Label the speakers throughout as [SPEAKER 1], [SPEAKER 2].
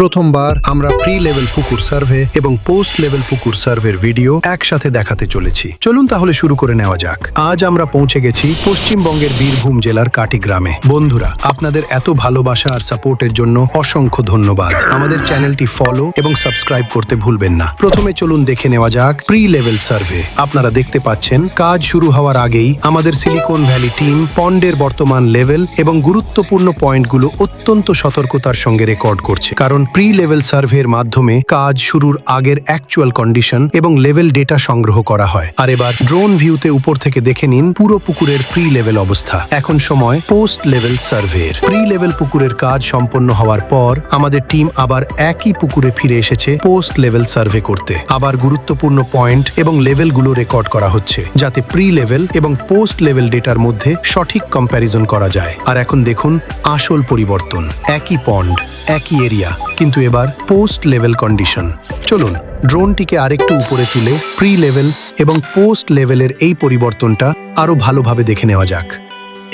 [SPEAKER 1] প্রথমবার আমরা pre level পুকুর সার্ভে এবং পোস্ট লেভেল পুকুর সার্ভের ভিডিও একসাথে দেখাতে চলেছি। চলুন তাহলে শুরু করে নেওয়া যাক। আজ আমরা পৌঁছে গেছি পশ্চিমবঙ্গের বীরভূম জেলার কাটি গ্রামে। বন্ধুরা, আপনাদের এত ভালোবাসা আর সাপোর্টের জন্য অসংখ্য ধন্যবাদ। আমাদের চ্যানেলটি ফলো এবং সাবস্ক্রাইব করতে ভুলবেন না। প্রথমে চলুন দেখে নেওয়া যাক প্রি লেভেল সার্ভে। আপনারা দেখতে পাচ্ছেন কাজ শুরু হওয়ার আগেই আমাদের সিলিকন ভ্যালি টিম পন্ডের বর্তমান লেভেল এবং গুরুত্বপূর্ণ পয়েন্টগুলো অত্যন্ত সতর্কতার সঙ্গে রেকর্ড করছে, কারণ প্রি লেভেল সার্ভের মাধ্যমে কাজ শুরুর আগের অ্যাকচুয়াল কন্ডিশন এবং লেভেল ডেটা সংগ্রহ করা হয়। আর এবার ড্রোন ভিউতে উপর থেকে দেখে নিন পুরো পুকুরের প্রি লেভেল অবস্থা। এখন সময় পোস্ট লেভেল সার্ভের। প্রি লেভেল পুকুরের কাজ সম্পন্ন হওয়ার পর আমাদের টিম আবার একই পুকুরে ফিরে এসেছে পোস্ট লেভেল সার্ভে করতে। আবার গুরুত্বপূর্ণ পয়েন্ট এবং লেভেলগুলো রেকর্ড করা হচ্ছে, যাতে প্রি লেভেল এবং পোস্ট লেভেল ডেটার মধ্যে সঠিক কম্প্যারিজন করা যায়। আর এখন দেখুন আসল পরিবর্তন। একই পন্ড, একই এরিয়া, কিন্তু এবার পোস্ট লেভেল কন্ডিশন। চলুন ড্রোনটিকে আরেকটু উপরে তুলে প্রি লেভেল এবং পোস্ট লেভেলের এই পরিবর্তনটা আরো ভালোভাবে দেখে নেওয়া যাক।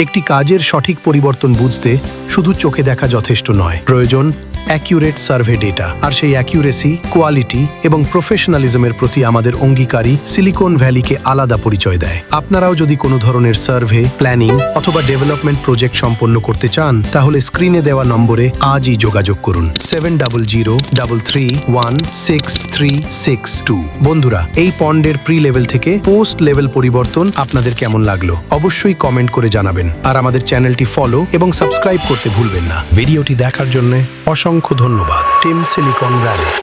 [SPEAKER 1] একটি কাজের সঠিক পরিবর্তন বুঝতে শুধু চোখে দেখা যথেষ্ট নয়, প্রয়োজন অ্যাকিউরেট সার্ভে ডেটা। আর সেই অ্যাকিউরেসি, কোয়ালিটি এবং প্রফেশনালিজমের প্রতি আমাদের অঙ্গীকারী সিলিকন ভ্যালিকে আলাদা পরিচয় দেয়। আপনারাও যদি কোনো ধরনের সার্ভে, প্ল্যানিং অথবা ডেভেলপমেন্ট প্রজেক্ট সম্পন্ন করতে চান, তাহলে স্ক্রিনে দেওয়া নম্বরে আজই যোগাযোগ করুন 7003316362। বন্ধুরা, এই পন্ডের প্রি লেভেল থেকে পোস্ট লেভেল পরিবর্তন আপনাদের কেমন লাগলো অবশ্যই কমেন্ট করে জানাবেন। আর আমাদের চ্যানেলটি ফলো এবং সাবস্ক্রাইব করতে ভুলবেন না। ভিডিওটি দেখার জন্য অসংখ্য ধন্যবাদ। Team Silicon valley.